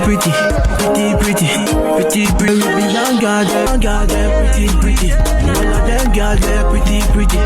pretty, pretty, pretty. Young girl, pretty, pretty. All of them girls, they're pretty, pretty.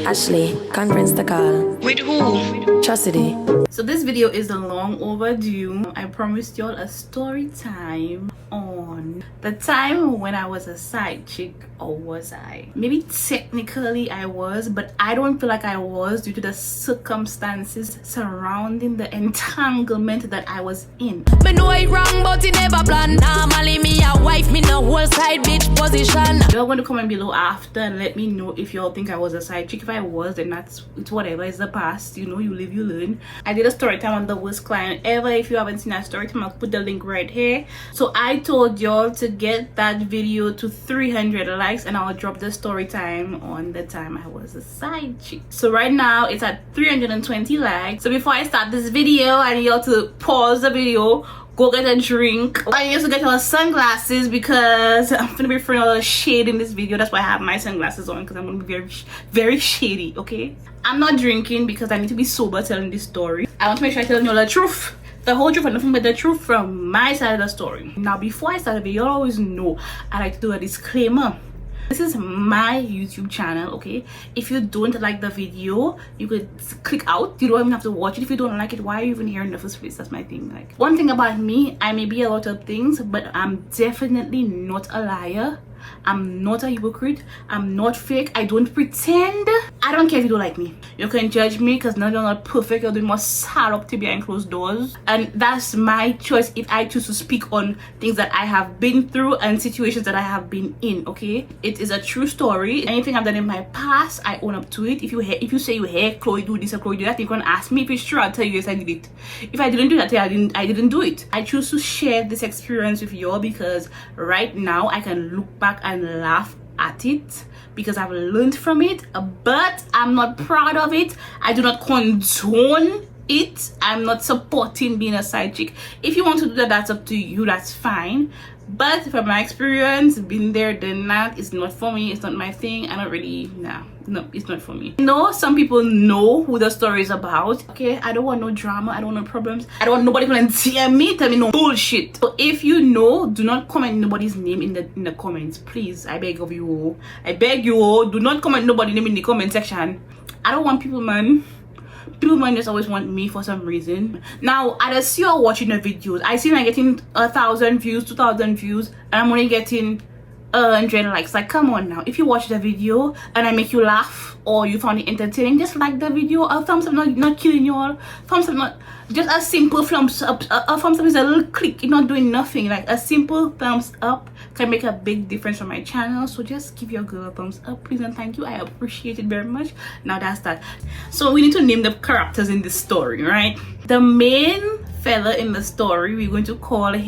Ashley, conference the call. With who? Chastity. So this video is long overdue. I promised y'all a story time on the time when I was a side chick, or was I? Maybe technically I was, but I don't feel like I was due to the circumstances surrounding the entanglement that I was in. Me know it wrong, but it never plan. Normally me a wife, me no whole side bitch position. Y'all going to comment below after and let me know if y'all think I was a side chick. If I was, then it's whatever, it's the past, you know, you live, you learn. I did a story time on the worst client ever. If you haven't seen that story time, I'll put the link right here. So I told y'all to get that video to 300 likes and I'll drop the story time on the time I was a side chick. So right now it's at 320 likes. So before I start this video, I need y'all to pause the video, go get a drink. I need to get our sunglasses because I'm gonna be throwing a lot of shade in this video. That's why I have my sunglasses on, because I'm gonna be very, very shady, okay? I'm not drinking because I need to be sober telling this story. I want to make sure I tell you all the truth. The whole truth and nothing but the truth from my side of the story. Now, before I start the video, you always know I like to do a disclaimer. This is my YouTube channel, okay? If you don't like the video, you could click out. You don't even have to watch it. If you don't like it, why are you even here in the first place? That's my thing. Like, one thing about me, I may be a lot of things, but I'm definitely not a liar. I'm not a hypocrite. I'm not fake. I don't pretend. I don't care if you don't like me. You can judge me because none of you are not perfect. You're doing more sad up to behind closed doors. And that's my choice if I choose to speak on things that I have been through and situations that I have been in, okay? It is a true story. Anything I've done in my past, I own up to it. If you say you hear Chloe do this or Chloe do that, you can ask me if it's true. I'll tell you yes, I did it. If I didn't do that, I didn't do it. I choose to share this experience with you all because right now I can look back and laugh at it because I've learned from it, but I'm not proud of it. I do not condone it. I'm not supporting being a side chick. If you want to do that, that's up to you, that's fine. But from my experience, been there, done that, it's not for me. It's not my thing. I don't really, no, it's not for me. No, some people know who the story is about. Okay, I don't want no drama. I don't want no problems. I don't want nobody going to tell me no bullshit. So if you know, do not comment nobody's name in the comments, please. I beg of you. I beg you. Do not comment nobody's name in the comment section. I don't want people, man. People might just always want me for some reason. Now, I just see you watching the videos. I see I'm getting 1,000 views, 2,000 views, and I'm only getting 100 likes. Like, come on now. If you watch the video and I make you laugh or you found it entertaining, just like the video. A thumbs up, not killing you all. Thumbs up, not just a simple thumbs up. A thumbs up is a little click. It's not doing nothing. Like, a simple thumbs up can make a big difference for my channel. So just give your girl a thumbs up, please and thank you. I appreciate it very much. Now that's that. So we need to name the characters in this story, right? The main fella in the story, we're going to call the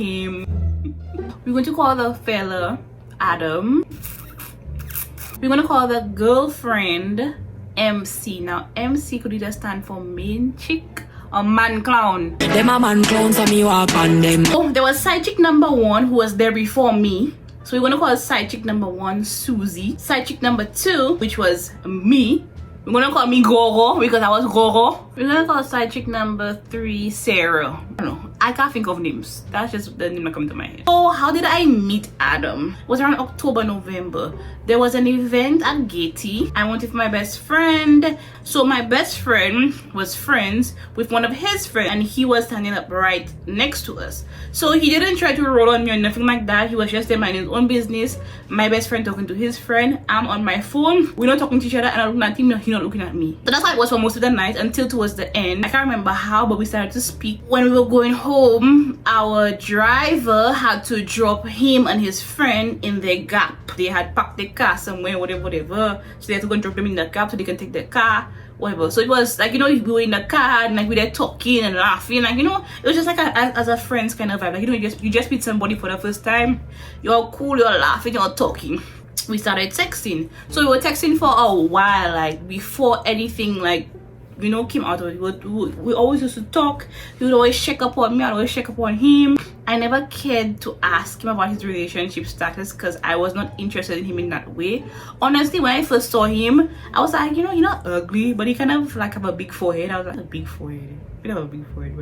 fella Adam. We're gonna call the girlfriend MC. Now MC could either stand for main chick or man clown. Them a man clowns and me walk on them. Oh, there was side chick number 1 who was there before me. So we're gonna call side chick number 1 Susie. Side chick number 2, which was me. We're gonna call me Goro because I was Goro. We're gonna call side chick number 3 Sarah. I don't know. I can't think of names. That's just the name that comes to my head. Oh, how did I meet Adam? It was around October, November. There was an event at Getty. I went with my best friend. So my best friend was friends with one of his friends and he was standing up right next to us. So he didn't try to roll on me or nothing like that. He was just there minding his own business. My best friend talking to his friend. I'm on my phone. We're not talking to each other and I'm looking at him. He's not looking at me. So that's how it was for most of the night until towards the end. I can't remember how, but we started to speak. When we were going home, our driver had to drop him and his friend in their gap. They had parked their car somewhere, whatever. So they had to go and drop them in the gap so they can take their car, whatever. So it was like, you know, we were in the car and like we were talking and laughing, like, you know, it was just like as a friends kind of vibe. Like, you know, you just meet somebody for the first time. You're cool, you're laughing, you're talking. We started texting. So we were texting for a while, like before anything like, you know, came out of it. We always used to talk. He would always check up on me, I'd always check up on him. I never cared to ask him about his relationship status because I was not interested in him in that way. Honestly, when I first saw him, I was like, you know, you're not ugly, but you kind of like have a big forehead. I was like, a big forehead. You have a big forehead,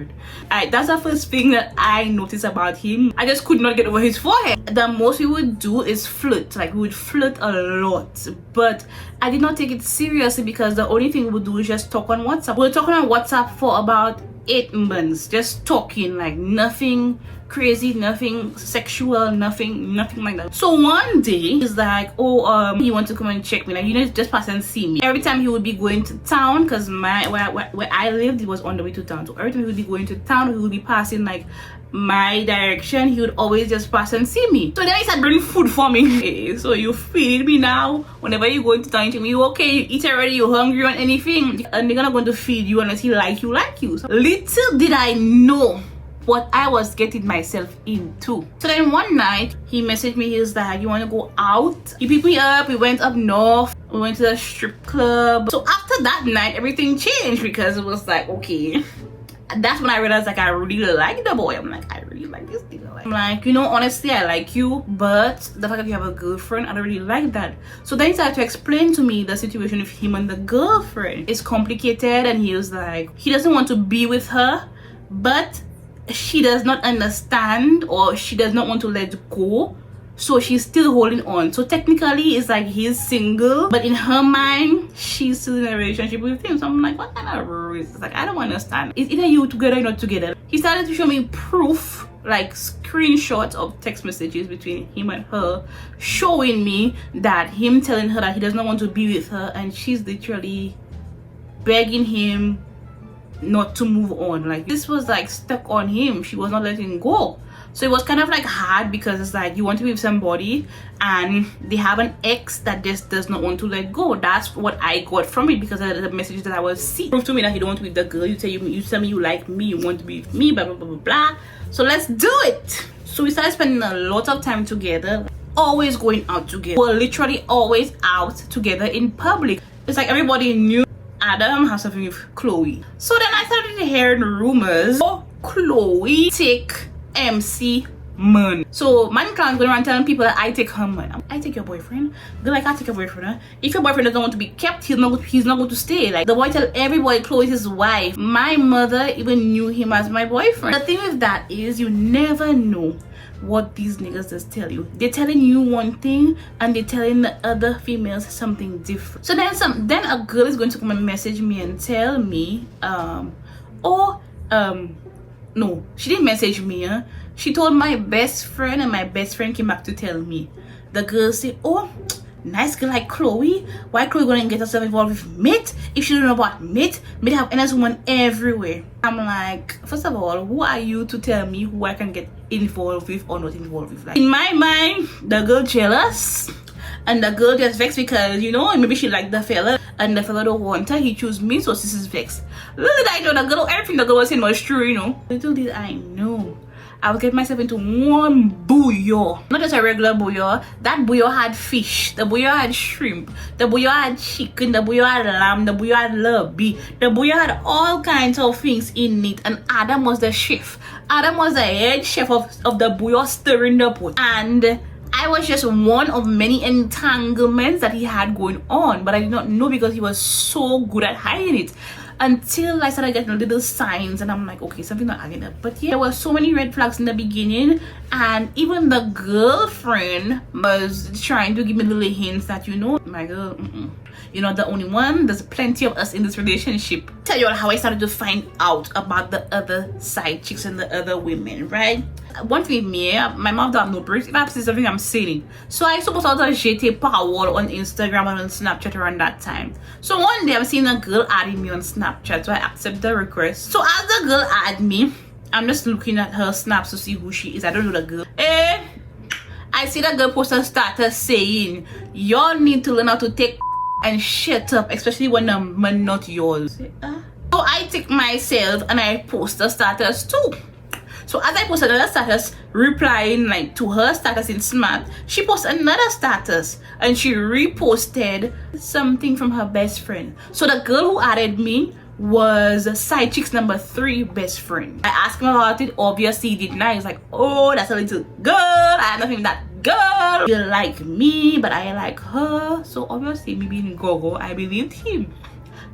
but that's the first thing that I noticed about him. I just could not get over his forehead. The most we would do is flirt. Like, we would flirt a lot, but I did not take it seriously because the only thing we would do is just talk on WhatsApp. We were talking on WhatsApp for about 8 months, just talking, like nothing crazy, nothing sexual, nothing like that. So one day he's like, oh, he want to come and check me, like, you know, just pass and see me. Every time he would be going to town, because where I lived, it was on the way to town, so every time he would be going to town, he would be passing like my direction, he would always just pass and see me. So then he started bringing food for me. Hey, so you feed me now whenever you go into town, you tell me, you okay, you eat already, you hungry or anything, and they're gonna go to feed you unless he like you. So little did I know what I was getting myself into. So then one night he messaged me, he was like, you want to go out? He picked me up, we went up north, we went to the strip club. So after that night everything changed because it was like, okay, and that's when I realized like I really like the boy. I'm like, I really like this thing. I'm like, you know, honestly I like you, but the fact that you have a girlfriend, I don't really like that. So then he started to explain to me the situation with him and the girlfriend. It's complicated, and he was like, he doesn't want to be with her, but she does not understand, or she does not want to let go, so she's still holding on. So technically it's like he's single, but in her mind she's still in a relationship with him. So I'm like, what kind of rules? It's like, I don't understand. It's either you together or not together. He started to show me proof, like screenshots of text messages between him and her, showing me that him telling her that he does not want to be with her, and she's literally begging him not to move on. Like, this was like stuck on him, she was not letting go. So it was kind of like hard because it's like you want to be with somebody and they have an ex that just does not want to let go. That's what I got from it, because of the messages that I was seeing. Prove to me that you don't want to be with the girl. You tell me you like me, you want to be with me, blah blah blah blah blah. So let's do it. So we started spending a lot of time together, always going out together. We're literally always out together in public. It's like everybody knew Adam has something with Chloe. So then I started hearing rumors, oh, Chloe take MC man. So man can't go around telling people that I take her man. I take your boyfriend. Girl, like, I take your boyfriend. Huh? If your boyfriend doesn't want to be kept, he's not going to stay. Like, the boy tell everybody Chloe's his wife. My mother even knew him as my boyfriend. The thing with that is you never know what these niggas just tell you. They're telling you one thing and they're telling the other females something different. So then a girl is going to come and message me and tell me no, she didn't message me. She told my best friend, and my best friend came back to tell me. The girl said, oh, nice girl like Chloe, why Chloe gonna get herself involved with Mitt? If she don't know about Mitt have NS woman everywhere. I'm like, first of all, who are you to tell me who I can get involved with or not involved with? Like, in my mind, the girl jealous, and the girl just vexed because, you know, maybe she liked the fella and the fella don't want her, he chose me, so this is vexed. Little did I know the girl, everything the girl was saying was true, you know. Little did I know I would get myself into one bouillon. Not just a regular bouillon. That bouillon had fish, the bouillon had shrimp, the bouillon had chicken, the bouillon had lamb, the bouillon had lobby, the bouillon had all kinds of things in it. And Adam was the chef. Adam was the head chef of the bouillon, stirring the pot. And I was just one of many entanglements that he had going on, but I did not know because he was so good at hiding it. Until I started getting little signs, and I'm like, okay, something not adding up. But yeah, there were so many red flags in the beginning, and even the girlfriend was trying to give me little hints that, you know, my girl, you're not the only one. There's plenty of us in this relationship. Tell you all how I started to find out about the other side chicks and the other women, right? One thing with me, my mouth don't have no breaks. If I have to say something, I'm saying. So I suppose I was JT Powell on Instagram and on Snapchat around that time. So one day I'm seeing a girl adding me on Snapchat, so I accept the request. So as the girl add me, I'm just looking at her snaps to see who she is. I don't know the girl. I see the girl post a status saying, y'all need to learn how to take and shut up, especially when I'm not yours. So I take myself and I post a status too. So as I post another status replying like to her status in Smart, she posted another status and she reposted something from her best friend. So the girl who added me was Sidechick's number 3 best friend. I asked him about it. Obviously, he didn't. He's like, oh, that's a little girl. I have nothing with that girl. You like me, but I like her. So obviously, me being go-go, I believed him.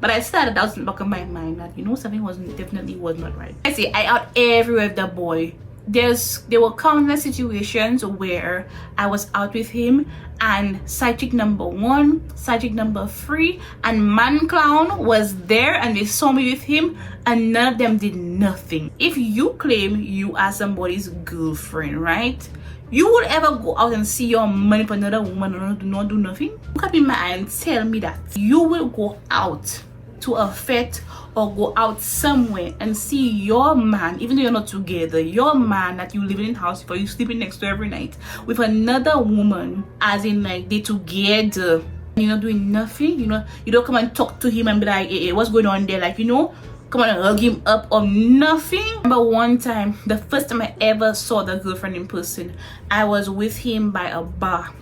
But I started out in the back of my mind that, you know, something was not right. I say I out everywhere with the boy. There were countless situations where I was out with him and Sidechick number 1, Sidechick number 3, and Man Clown was there and they saw me with him and none of them did nothing. If you claim you are somebody's girlfriend, right? You would ever go out and see your money for another woman and not do nothing? Look at me in my eye and tell me that you will go out to a fete or go out somewhere and see your man, even though you're not together, your man that you live in house for, you sleeping next to every night, with another woman, as in like they together, you're not doing nothing. You know, you don't come and talk to him and be like, hey, what's going on there? Like, you know, come on and hug him up or nothing. I remember one time, the first time I ever saw the girlfriend in person, I was with him by a bar.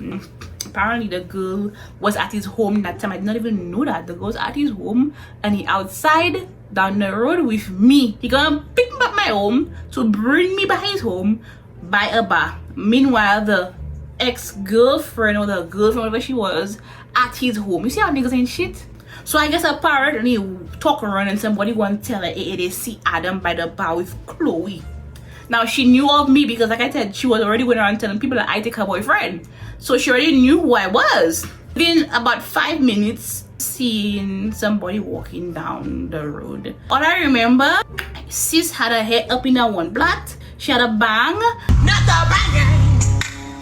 Apparently the girl was at his home that time. I did not even know that. The girl was at his home and he outside down the road with me. He gonna pick me up my home to bring me back his home by a bar. Meanwhile, the ex-girlfriend or the girlfriend, whatever she was, at his home. You see how niggas ain't shit? So I guess apparently talk around and somebody want to tell her, hey, they see Adam by the bar with Chloe. Now she knew of me because, like I said, she was already going around telling people that I take her boyfriend. So she already knew who I was. Within about 5 minutes, seeing somebody walking down the road. All I remember, sis had her hair up in a one plait. She had a bang. Not the banging,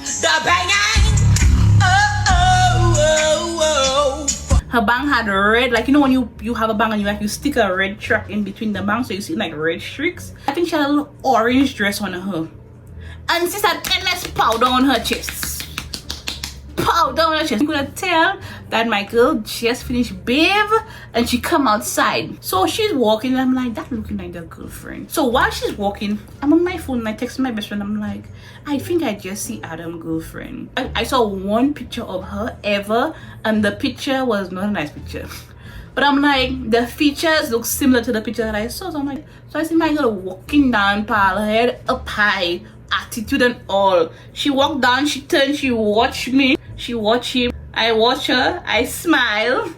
the banging. Oh, oh, oh, oh. Her bang had red, like, you know when you have a bang and you stick a red track in between the bang so you see like red streaks. I think she had a little orange dress on her. And sis had endless powder on her chest. Powder on her chest. You could tell that my girl just finished bathe and she come outside. So she's walking and I'm like, that looking like the girlfriend. So while she's walking, I'm on my phone and I text my best friend. I'm like, I think I just see Adam's girlfriend. I saw one picture of her ever and the picture was not a nice picture. But I'm like, the features look similar to the picture that I saw. So I'm like, so I see my girl walking down, pal, her head up high, attitude and all. She walked down, she turned, she watched me. She watched him, I watched her, I smile.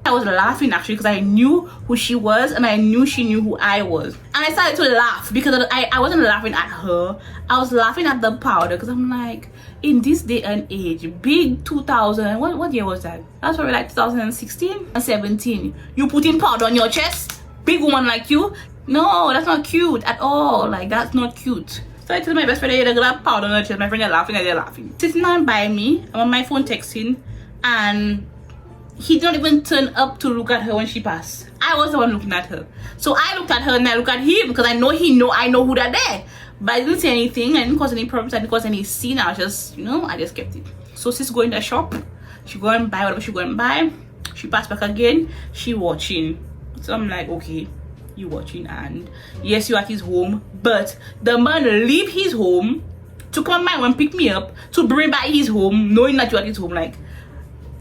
I was laughing actually because I knew who she was and I knew she knew who I was. And I started to laugh because I wasn't laughing at her. I was laughing at the powder because I'm like, in this day and age, big 2000, what year was that? That's probably like 2016 and 17. You putting powder on your chest? Big woman like you? No, that's not cute at all. Like, that's not cute. So I told my best friend, hey, they're gonna have powder on her chest. My friend, they're laughing and they're laughing. Sitting down by me, I'm on my phone texting, and he didn't even turn up to look at her when she passed. I was the one looking at her. So I looked at her and I looked at him because I know I know who they're there. But I didn't say anything, I didn't cause any problems, I didn't cause any scene. I was just, you know, I just kept it. So sis go in the shop, she go and buy whatever she go and buy. She passed back again, she watching. So I'm like, okay, you watching, and yes, you at his home, but the man leave his home to come my and pick me up to bring back his home knowing that you at his home. Like,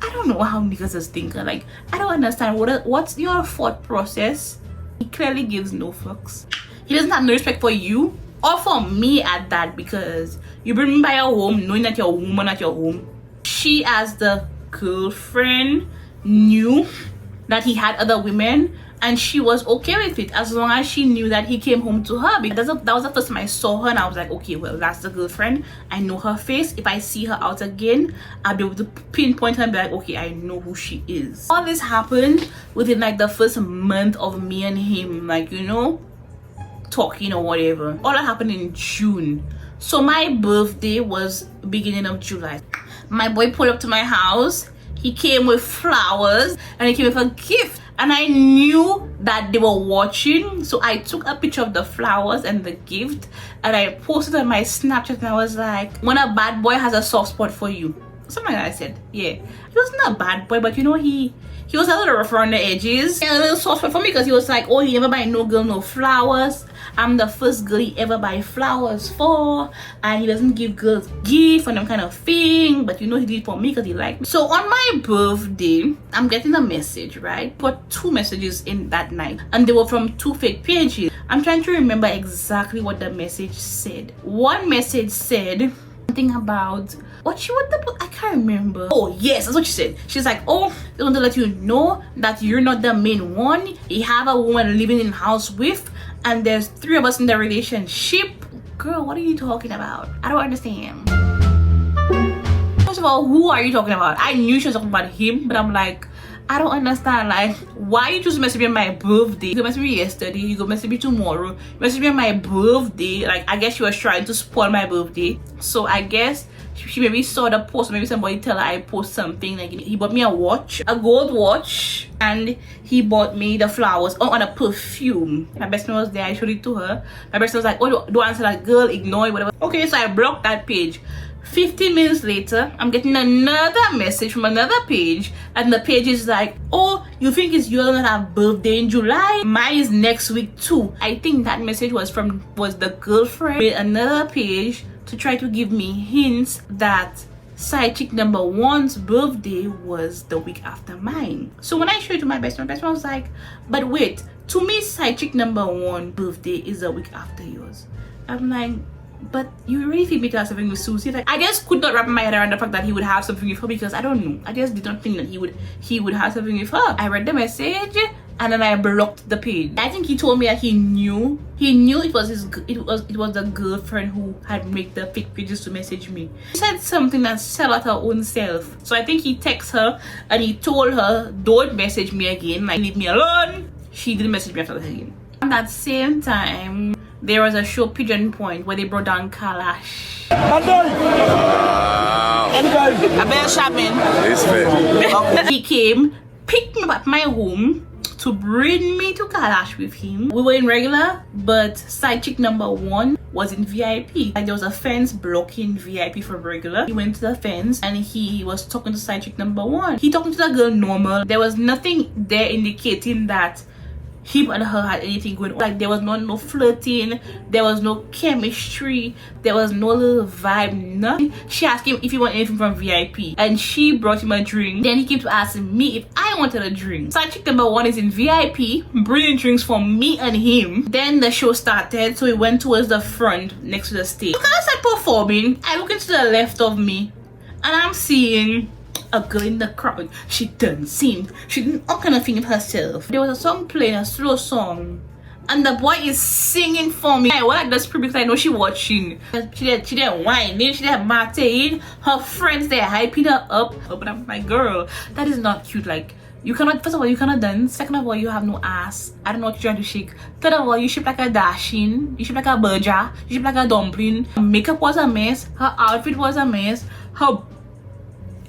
I don't know how niggas is thinking. Like, I don't understand what's your thought process. He clearly gives no fucks. He doesn't have no respect for you or for me at that, because you bring me by your home knowing that you're a woman at your home. She, as the girlfriend, knew that he had other women and she was okay with it as long as she knew that he came home to her. Because that was the first time I saw her and I was like, okay, well, that's the girlfriend. I know her face. If I see her out again, I'll be able to pinpoint her and be like, okay, I know who she is. All this happened within like the first month of me and him, like, you know, talking or whatever. All that happened in June. So my birthday was beginning of July. My boy pulled up to my house. He came with flowers and he came with a gift. And I knew that they were watching. So I took a picture of the flowers and the gift and I posted on my Snapchat and I was like, when a bad boy has a soft spot for you, something like that I said. Yeah, he wasn't a bad boy, but you know, he was a little rough around the edges and a little soft for me, because he was like, oh, he never buy no girl no flowers. I'm the first girl he ever buy flowers for, and he doesn't give girls gifts and them kind of thing, but you know, he did it for me because he liked me. So on my birthday, I'm getting a message, right? Got 2 messages in that night, and they were from 2 fake pages. I'm trying to remember exactly what the message said. One message said something about what I can't remember. Oh yes, that's what she said. She's like, oh, they want to let you know that you're not the main one. You have a woman living in the house with, and there's 3 of us in the relationship. Girl, what are you talking about? I don't understand. First of all, who are you talking about? I knew she was talking about him, but I'm like, I don't understand. Like, why you just message me on my birthday? You go message me yesterday, you go message me tomorrow, you message me on my birthday. Like, I guess she was trying to spoil my birthday. So I guess she maybe saw the post, maybe somebody tell her I post something. Like, he bought me a watch, a gold watch, and he bought me the flowers on a perfume. My best friend was there, I showed it to her. My best friend was like, oh, don't answer that girl, ignore it, whatever. Okay, so I blocked that page. 15 minutes later, I'm getting another message from another page, and the page is like, oh, you think it's yours that have birthday in July? Mine is next week too. I think that message was the girlfriend with another page to try to give me hints that Sidechick number 1's birthday was the week after mine. So when I showed it to my best friend was like, but wait, to me Sidechick number 1 birthday is a week after yours. I'm like, but you really think me to have something with Susie? Like, I just could not wrap my head around the fact that he would have something with her, because I don't know, I just did not think that he would have something with her. I read the message and then I blocked the page. I think he told me that he knew it was the girlfriend who had made the fake pages to message me. He said something that sell out her own self. So I think he texted her and he told her, don't message me again, like, leave me alone. She didn't message me after that again. At that same time, there was a show, Pigeon Point, where they brought down Kalash. A Belle shopping. He came, picked me up at my home to bring me to Kalash with him. We were in regular, but Sidechick number 1 was in VIP. Like, there was a fence blocking VIP from regular. He went to the fence and he was talking to Sidechick number 1. He talking to the girl normal. There was nothing there indicating that him and her had anything going on. Like, there was no flirting, there was no chemistry, there was no little vibe, nothing. She asked him if he wanted anything from VIP, and she brought him a drink. Then he came to ask me if I wanted a drink. Sidechick number 1 is in VIP, bringing drinks for me and him. Then the show started, so we went towards the front next to the stage. Look at us like performing. I look into the left of me, and I'm seeing a girl in the crowd. She dancing, she did all kind of thing of herself. There was a song playing, a slow song, and the boy is singing for me. I want this because I know she watching. She didn't whining, she didn't martying. Her friends, they're hyping her up. But I'm like, girl, that is not cute. Like, you cannot, first of all, you cannot dance. Second of all, you have no ass. I don't know what you're trying to shake. Third of all, you shape like a dashing, you shape like a burja, you shape like a dumpling. Her makeup was a mess, her outfit was a mess,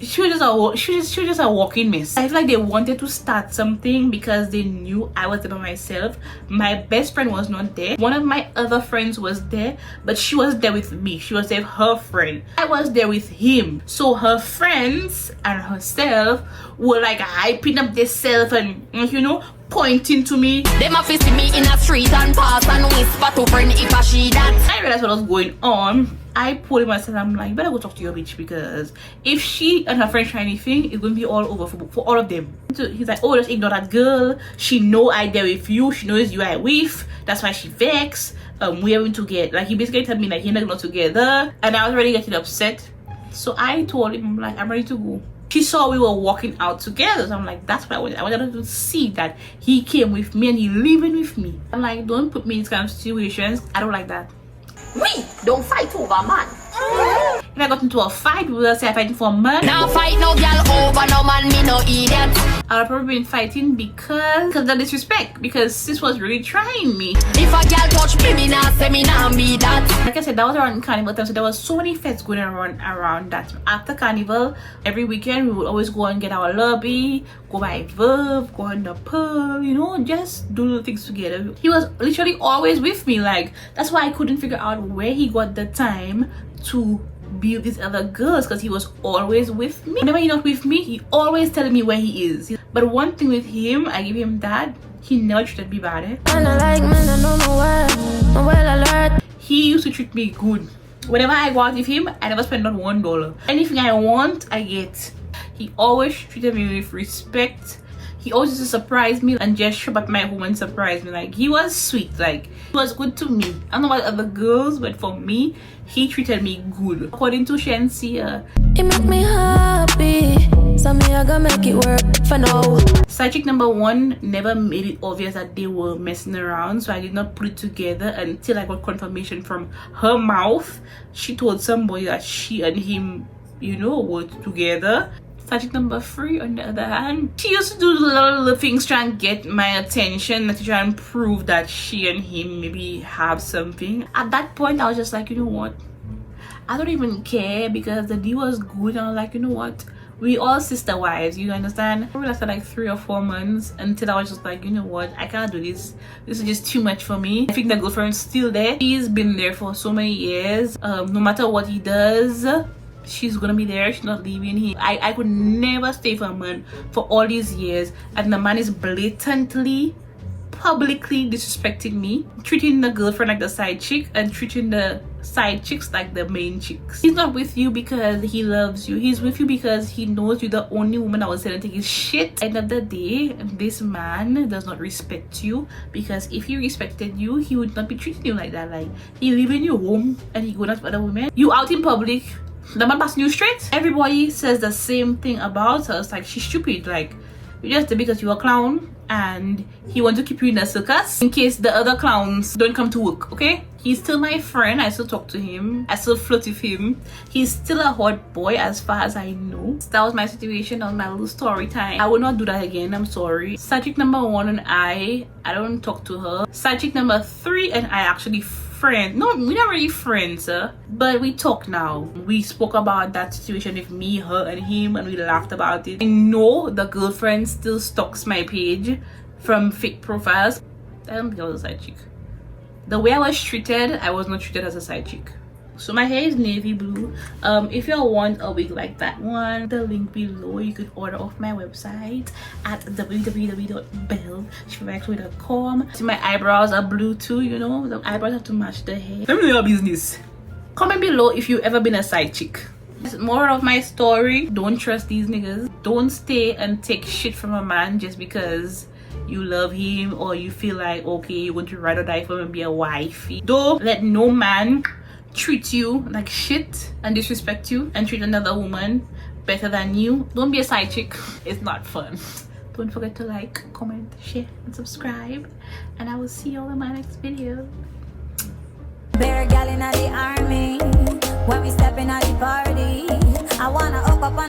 she was just a walking mess. I feel like they wanted to start something because they knew I was there by myself. My best friend was not there. One of my other friends was there, but she was there with me. She was there with her friend. I was there with him. So her friends and herself were like hyping up themselves and, you know, pointing to me. Them a see me in a street and pass and whisper to friend if I she that. I realized what was going on. I pulled myself, I'm like, better go talk to your bitch, because if she and her friend try anything, it's going to be all over for all of them. So he's like, oh, just ignore that girl. She know I there with you. She knows you I with. That's why she vex. We're going to get, like, he basically told me like he's not together, and I was already getting upset. So I told him, I'm like, I'm ready to go. She saw we were walking out together, so I'm like, that's what I wanted. I wanted her to see that he came with me and he living with me. I'm like, don't put me in these kind of situations. I don't like that. We don't fight over man. If I got into a fight, we will say I'm fighting for man. Now fight no girl over no man, me no idiot. I've probably been fighting because of the disrespect, because sis was really trying me. If a girl touch me, me nah say me nah be that. Like I said, that was around carnival time, so there was so many fets going around that. After carnival, every weekend we would always go and get our lobby, go by Verve, go on the Pearl, you know, just do little things together. He was literally always with me. Like, that's why I couldn't figure out where he got the time to be with these other girls because he was always with me. Whenever he's not with me, he always telling me where he is. But one thing with him, I give him that, he never treated me bad. He used to treat me good. Whenever I go out with him, I never spend not $1. Anything I want, I get. He always treated me with respect. He always used to surprise me and just show up at my home and surprise me. Like, he was sweet. Like, he was good to me. I don't know about other girls, but for me, he treated me good. According to Shensia, it make me happy. So me I gonna make it work for now. Sidechick number 1 never made it obvious that they were messing around, so I did not put it together until I got confirmation from her mouth. She told somebody that she and him, you know, were together. Sidechick number 3, on the other hand, she used to do little things trying to get my attention, to try and prove that she and him maybe have something. At that point, I was just like, you know what? I don't even care because the deal was good. And I was like, you know what? We all sister wives, you understand? We lasted like 3 or 4 months until I was just like, you know what? I can't do this. This is just too much for me. I think the girlfriend's still there. She's been there for so many years. No matter what he does, she's gonna be there. She's not leaving him. I could never stay for a man for all these years, and the man is blatantly, publicly disrespecting me, treating the girlfriend like the side chick and treating the side chicks like the main chicks. He's not with you because he loves you. He's with you because he knows you're the only woman that will say and take his shit. End of the day, this man does not respect you, because if he respected you, he would not be treating you like that. Like, he live in your home and he go out with other women. You out in public, the man passing you straight. Everybody says the same thing about us. Like, she's stupid. Like, you just did because you're a clown and he wants to keep you in the circus in case the other clowns don't come to work, okay? He's still my friend. I still talk to him. I still flirt with him. He's still a hot boy as far as I know. That was my situation. That was my little story time. I will not do that again. I'm sorry. Sidechick number 1 and I don't talk to her. Sidechick number 3 and I actually friends. No, we're not really friends, but we talk now. We spoke about that situation with me, her, and him, and we laughed about it. I know the girlfriend still stalks my page from fake profiles. I don't think I was a side chick. The way I was treated, I was not treated as a side chick. So my hair is navy blue. If you want a wig like that one, the link below, you could order off my website at www.belle.com. See, my eyebrows are blue too, you know, the eyebrows have to match the hair. Let me know your business. Comment below if you've ever been a side chick. More of my story: don't trust these niggas. Don't stay and take shit from a man just because you love him or you feel like, okay, you're going to ride or die for him and be a wifey. Don't let no man treat you like shit and disrespect you and treat another woman better than you. Don't be a side chick. It's not fun. Don't forget to like, comment, share, and subscribe, and I will see you all in my next video. Bear gal in the army when we step in at the party. I wanna up on